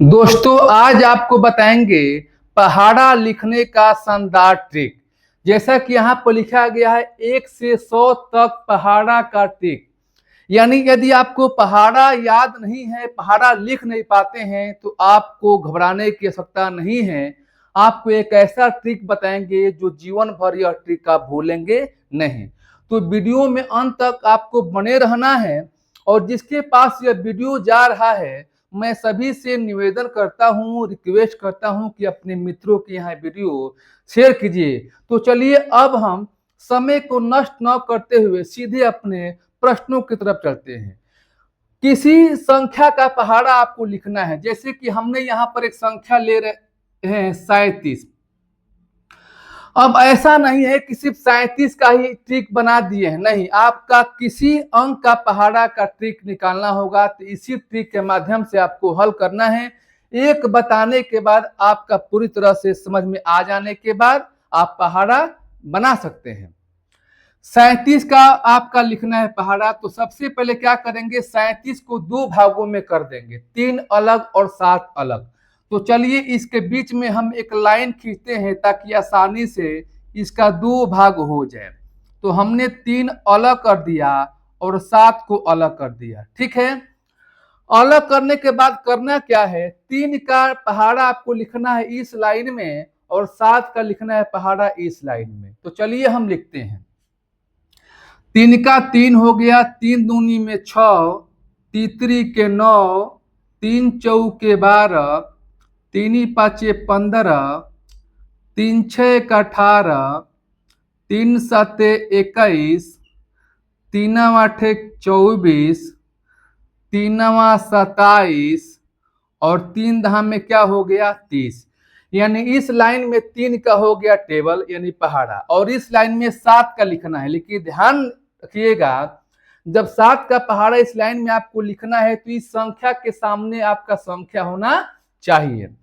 दोस्तों आज आपको बताएंगे पहाड़ा लिखने का शानदार ट्रिक। जैसा कि यहाँ पर लिखा गया है 1 से 100 तक पहाड़ा का ट्रिक। यानी यदि आपको पहाड़ा याद नहीं है, पहाड़ा लिख नहीं पाते हैं तो आपको घबराने की आवश्यकता नहीं है। आपको एक ऐसा ट्रिक बताएंगे जो जीवन भर यह ट्रिक आप भूलेंगे नहीं। तो वीडियो में अंत तक आपको बने रहना है। और जिसके पास यह वीडियो जा रहा है, मैं सभी से निवेदन करता हूं, रिक्वेस्ट करता हूं कि अपने मित्रों के यहाँ वीडियो शेयर कीजिए। तो चलिए अब हम समय को नष्ट न करते हुए सीधे अपने प्रश्नों की तरफ चलते हैं। किसी संख्या का पहाड़ा आपको लिखना है। जैसे कि हमने यहाँ पर एक संख्या ले रहे हैं 37। अब ऐसा नहीं है कि सिर्फ 37 का ही ट्रिक बना दिए हैं, नहीं, आपका किसी अंक का पहाड़ा का ट्रिक निकालना होगा। तो इसी ट्रिक के माध्यम से आपको हल करना है। एक बताने के बाद आपका पूरी तरह से समझ में आ जाने के बाद आप पहाड़ा बना सकते हैं। 37 का आपका लिखना है पहाड़ा। तो सबसे पहले क्या करेंगे, 37 को 2 भागों में कर देंगे, 3 अलग और 7 अलग। तो चलिए इसके बीच में हम एक लाइन खींचते हैं ताकि आसानी से इसका 2 भाग हो जाए। तो हमने 3 अलग कर दिया और 7 को अलग कर दिया। ठीक है, अलग करने के बाद करना क्या है, 3 का पहाड़ा आपको लिखना है इस लाइन में और 7 का लिखना है पहाड़ा इस लाइन में। तो चलिए हम लिखते हैं। 3 का 3 हो गया, 3 दूनी में 6, तीतरी के 9, 3 चौके 12, 3 पाँचे 15, 3 छः का 18, 3 साते 21, 3 आठे 24, 3 27 और 3 दहा में क्या हो गया 30। यानी इस लाइन में 3 का हो गया टेबल यानी पहाड़ा और इस लाइन में 7 का लिखना है। लेकिन ध्यान रखिएगा, जब 7 का पहाड़ा इस लाइन में आपको लिखना है तो इस संख्या के सामने आपका संख्या होना चाहिए।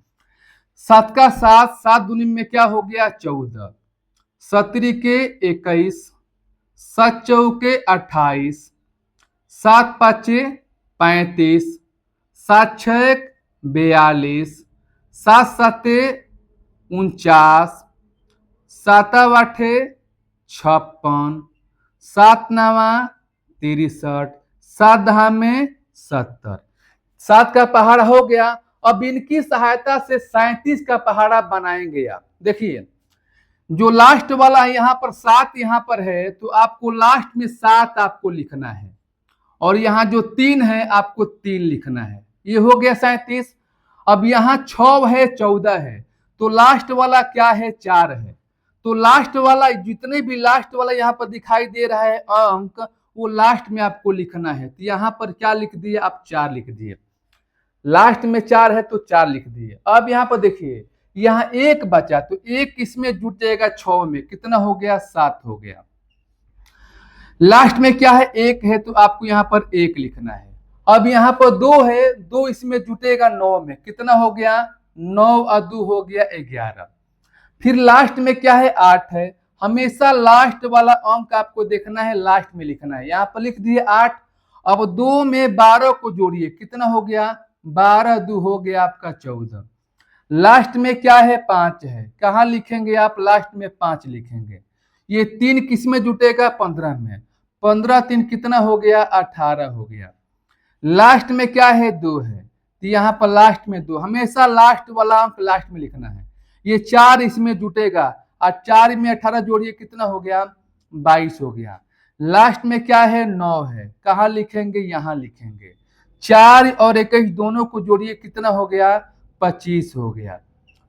7 का 7, 7 दूनी में क्या हो गया 14, 17 के 21, 7 चौके 28, 7 पाँचे 35, 7 छः 42, 7 साते 49, 7 आठे 56, 7 नवा 63, 7 दहा में 70। 7 का पहाड़ा हो गया। अब इनकी सहायता से 37 का पहाड़ा बनाएंगे आप। देखिए जो लास्ट वाला यहाँ पर 7 यहाँ पर है तो आपको लास्ट में 7 आपको लिखना है और यहाँ जो 3 है आपको 3 लिखना है। ये हो गया 37। अब यहाँ 6 है 14 है तो लास्ट वाला क्या है 4 है। तो लास्ट वाला जितने भी लास्ट वाला यहाँ पर दिखाई दे रहा है अंक, वो लास्ट में आपको लिखना है। तो यहाँ पर क्या लिख दिए आप 4 लिख दिए। लास्ट में 4 है तो 4 लिख दिए। अब यहाँ पर देखिए यहाँ 1 बचा तो 1 इसमें जुट जाएगा 6 में, कितना हो गया 7 हो गया। लास्ट में क्या है 1 है तो आपको यहाँ पर 1 लिखना है। अब यहाँ पर 2 है, 2 इसमें जुटेगा 9 में, कितना हो गया 9 और 2 हो गया 11। फिर लास्ट में क्या है 8 है। हमेशा लास्ट वाला अंक आपको देखना है, लास्ट में लिखना है। यहाँ पर लिख दिए 8। अब 2 में 12 को जोड़िए, कितना हो गया 12, 2 हो गया आपका 14। लास्ट में क्या है 5 है, कहाँ लिखेंगे आप लास्ट में 5 लिखेंगे। ये 3 किस में जुटेगा 15 में, 15 3 कितना हो गया 18 हो गया। लास्ट में क्या है 2 है तो यहाँ पर लास्ट में 2, हमेशा लास्ट वाला अंक लास्ट में लिखना है। ये 4 इसमें जुटेगा और 4 में 18 जोड़िए, कितना हो गया 22 हो गया। लास्ट में क्या है 9 है, कहाँ लिखेंगे यहाँ लिखेंगे। 4 और 21 दोनों को जोड़िए, कितना हो गया 25 हो गया।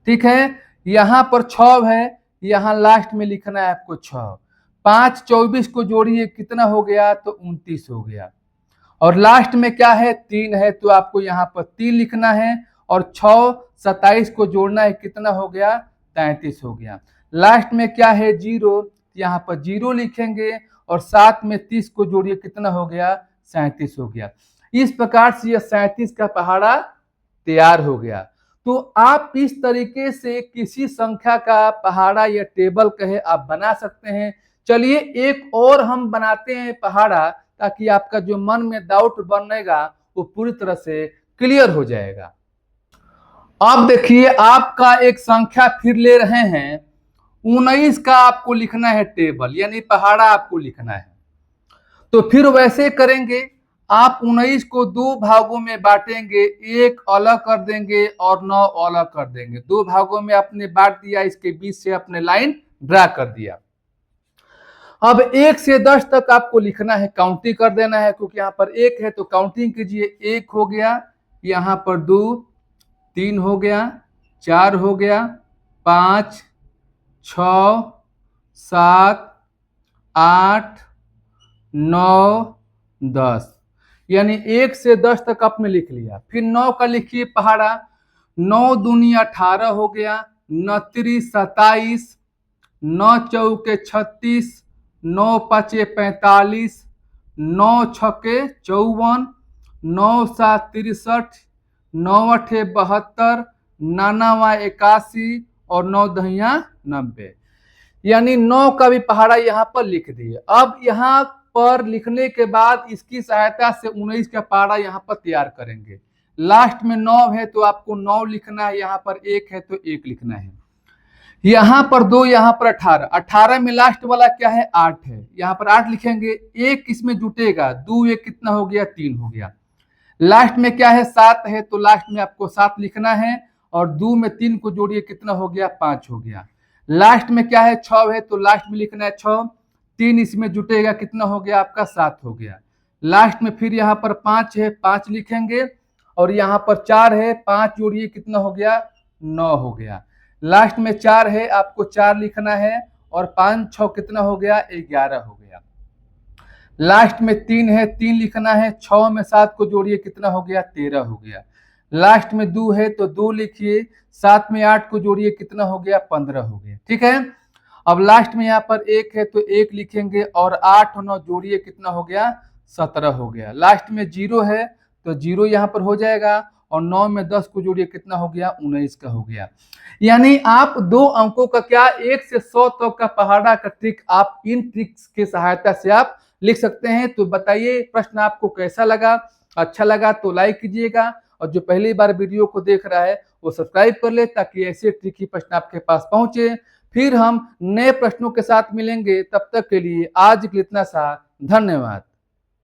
ठीक है, यहाँ पर 6 है, यहाँ लास्ट में लिखना है आपको 6। 5 24 को जोड़िए, कितना हो गया तो 29 हो गया। और लास्ट में क्या है 3 है तो आपको यहाँ पर 3 लिखना है और 6 27 को जोड़ना है, कितना हो गया 33 हो गया। लास्ट में क्या है 0, यहाँ पर 0 लिखेंगे और 7 में 30 को जोड़िए, कितना हो गया 37 हो गया। इस प्रकार से यह 37 का पहाड़ा तैयार हो गया। तो आप इस तरीके से किसी संख्या का पहाड़ा या टेबल कहे आप बना सकते हैं। चलिए एक और हम बनाते हैं पहाड़ा ताकि आपका जो मन में डाउट बनेगा वो पूरी तरह से क्लियर हो जाएगा। अब देखिए आपका एक संख्या फिर ले रहे हैं 19 का आपको लिखना है टेबल, यानी पहाड़ा आपको लिखना है। तो फिर वैसे करेंगे, आप 19 को दो भागों में बांटेंगे, एक अलग कर देंगे और 9 अलग कर देंगे। दो भागों में आपने बांट दिया, इसके बीच से अपने लाइन ड्रा कर दिया। अब 1 से 10 तक आपको लिखना है, काउंटिंग कर देना है, क्योंकि यहाँ पर 1 है तो काउंटिंग कीजिए। 1 हो गया, यहाँ पर 2, 3 हो गया, 4 हो गया, 5, 6, 7, 8, 9, 10, यानी 1 से 10 तक आपने लिख लिया। फिर 9 का लिखिए पहाड़ा। 9 दूनी 18 हो गया, 9 तिरी 27, 9 चौके 36, 9 पाँचे 45, 9 छक्के 54, 9 सात 63, 9 अठे 72, 9 81 और 9 दहिया 90, यानी 9 का भी पहाड़ा यहाँ पर लिख दिए। अब यहाँ पर लिखने के बाद इसकी सहायता से 19 का पहाड़ा यहाँ पर तैयार करेंगे। लास्ट में 9 है तो आपको 9 लिखना है, यहाँ पर 1 है तो 1 लिखना है, यहाँ पर 2, यहाँ पर 18, 18 में लास्ट वाला क्या है 8 है, यहाँ पर 8 लिखेंगे। 1 इसमें जुटेगा, 2 1 कितना हो गया 3 हो गया। लास्ट में क्या है 7 है तो लास्ट में आपको 7 लिखना है, और 2 में 3 को जोड़िए कितना हो गया 5 हो गया। लास्ट में क्या है 6 है तो लास्ट में लिखना है 6, 3 इसमें जुटेगा कितना हो गया आपका 7 हो गया। लास्ट में फिर यहाँ पर 5 है, 5 लिखेंगे, और यहाँ पर 4 है, 5 जोड़िए कितना हो गया 9 हो गया। लास्ट में 4 है, आपको 4 लिखना है, और 5 6 कितना हो गया 11 हो गया। लास्ट में 3 है, 3 लिखना है, 6 में 7 को जोड़िए कितना हो गया 13 हो गया। लास्ट में 2 है तो 2 लिखिए, 7 में 8 को जोड़िए कितना हो गया 15 हो गया। ठीक है, अब लास्ट में यहाँ पर 1 है तो 1 लिखेंगे, और 8 और 9 जोड़िए कितना हो गया 17 हो गया। लास्ट में 0 है तो 0 यहाँ पर हो जाएगा, और 9 में 10 को जोड़िए कितना हो गया 19 का हो गया। यानी आप 2 अंकों का क्या 1 से 100 तक का पहाड़ा का ट्रिक आप इन ट्रिक्स की सहायता से आप लिख सकते हैं। तो बताइए प्रश्न आपको कैसा लगा, अच्छा लगा तो लाइक कीजिएगा, और जो पहली बार वीडियो को देख रहा है वो सब्सक्राइब कर ले, ताकि ऐसे ट्रिकी प्रश्न आपके पास पहुंचे। फिर हम नए प्रश्नों के साथ मिलेंगे, तब तक के लिए आज के लिए इतना सा, धन्यवाद।